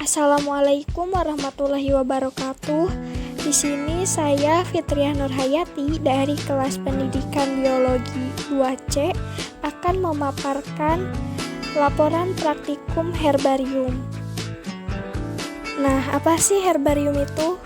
Assalamualaikum warahmatullahi wabarakatuh. Di sini saya Fitriah Nurhayati dari kelas pendidikan biologi 2C akan memaparkan laporan praktikum herbarium. Nah, apa sih herbarium itu?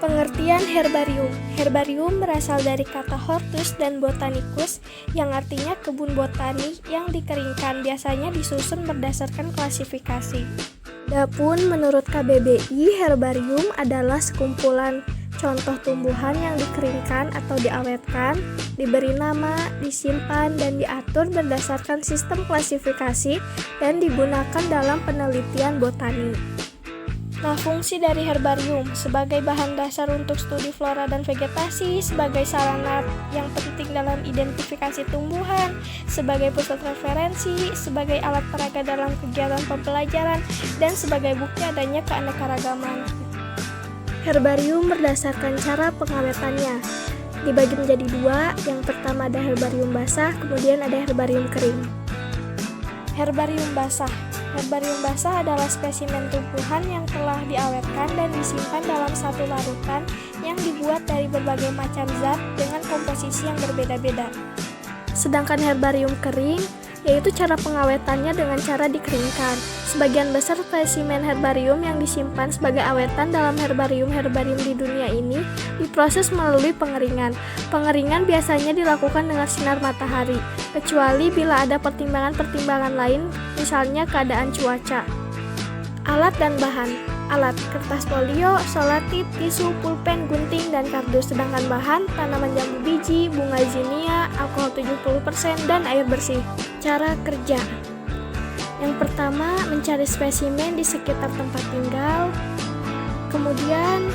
Pengertian herbarium. Herbarium berasal dari kata hortus dan botanicus yang artinya kebun botani yang dikeringkan, biasanya disusun berdasarkan klasifikasi. Adapun menurut KBBI, herbarium adalah sekumpulan contoh tumbuhan yang dikeringkan atau diawetkan, diberi nama, disimpan, dan diatur berdasarkan sistem klasifikasi dan digunakan dalam penelitian botani. Nah, fungsi dari herbarium sebagai bahan dasar untuk studi flora dan vegetasi, sebagai sarana yang penting dalam identifikasi tumbuhan, sebagai pusat referensi, sebagai alat peraga dalam kegiatan pembelajaran, dan sebagai bukti adanya keanekaragaman. Herbarium berdasarkan cara pengawetannya dibagi menjadi dua. Yang pertama ada herbarium basah, kemudian ada herbarium kering. Herbarium basah. Herbarium basah adalah spesimen tumbuhan yang telah diawetkan dan disimpan dalam satu larutan yang dibuat dari berbagai macam zat dengan komposisi yang berbeda-beda. Sedangkan herbarium kering yaitu cara pengawetannya dengan cara dikeringkan. Sebagian besar spesimen herbarium yang disimpan sebagai awetan dalam herbarium-herbarium di dunia ini diproses melalui pengeringan. Pengeringan biasanya dilakukan dengan sinar matahari, kecuali bila ada pertimbangan-pertimbangan lain, misalnya keadaan cuaca. Alat dan bahan. Alat: kertas folio, solatip, tisu, pulpen, gunting, dan kardus. Sedangkan bahan: tanaman jambu biji, bunga zinnia, alkohol 70%, dan air bersih. Cara kerja. Yang pertama, mencari spesimen di sekitar tempat tinggal. Kemudian,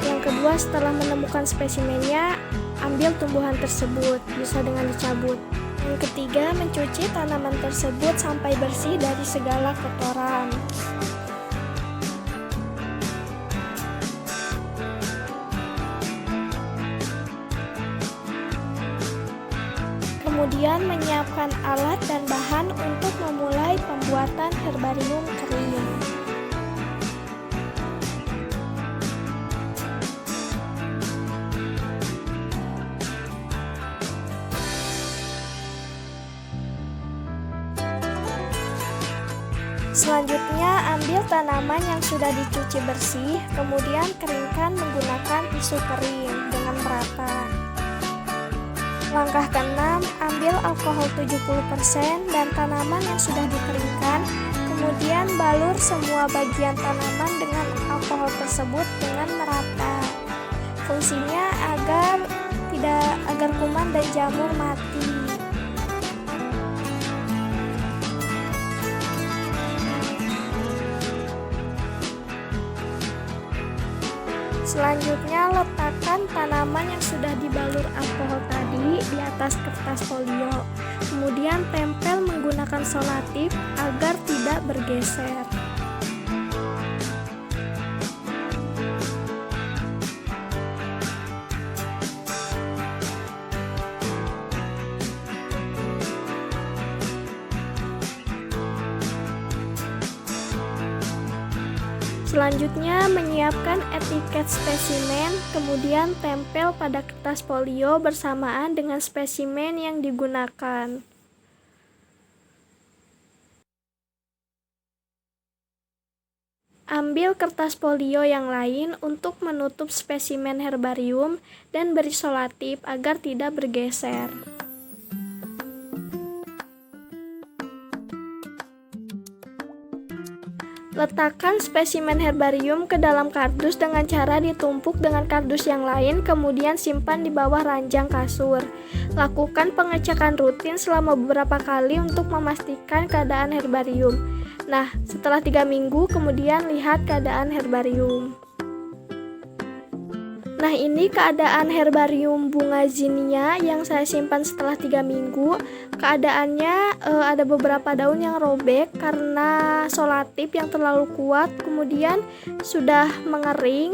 yang kedua, setelah menemukan spesimennya, ambil tumbuhan tersebut, bisa dengan dicabut. Yang ketiga, mencuci tanaman tersebut sampai bersih dari segala kotoran. Kemudian menyiapkan alat dan bahan untuk memulai pembuatan herbarium kering. Selanjutnya, ambil tanaman yang sudah dicuci bersih, kemudian keringkan menggunakan tisu kering dengan merata. Langkah ke-6, ambil alkohol 70% dan tanaman yang sudah dikeringkan, kemudian balur semua bagian tanaman dengan alkohol tersebut dengan merata. Fungsinya agar kuman dan jamur mati. Selanjutnya, letakkan tanaman yang sudah dibalur alkohol tadi di atas kertas folio. Kemudian tempel menggunakan solatip agar tidak bergeser. Selanjutnya, menyiapkan etiket spesimen, kemudian tempel pada kertas folio bersamaan dengan spesimen yang digunakan. Ambil kertas folio yang lain untuk menutup spesimen herbarium dan beri solatip agar tidak bergeser. Letakkan spesimen herbarium ke dalam kardus dengan cara ditumpuk dengan kardus yang lain, kemudian simpan di bawah ranjang kasur. Lakukan pengecekan rutin selama beberapa kali untuk memastikan keadaan herbarium. Nah, setelah 3 minggu, kemudian lihat keadaan herbarium. Nah, ini keadaan herbarium bunga zinnia yang saya simpan setelah 3 minggu. Keadaannya ada beberapa daun yang robek karena solatip yang terlalu kuat, kemudian sudah mengering,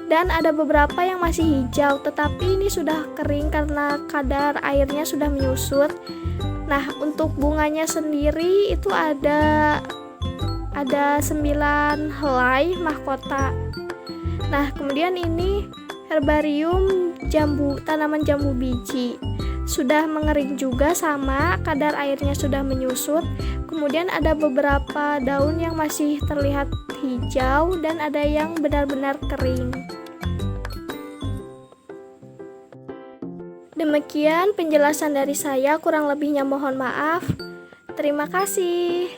dan ada beberapa yang masih hijau, tetapi ini sudah kering karena kadar airnya sudah menyusut. Nah, untuk bunganya sendiri itu ada ada 9 helai mahkota. Nah, kemudian ini herbarium tanaman jambu biji. Sudah mengering juga, sama kadar airnya sudah menyusut. Kemudian ada beberapa daun yang masih terlihat hijau dan ada yang benar-benar kering. Demikian penjelasan dari saya, kurang lebihnya mohon maaf. Terima kasih.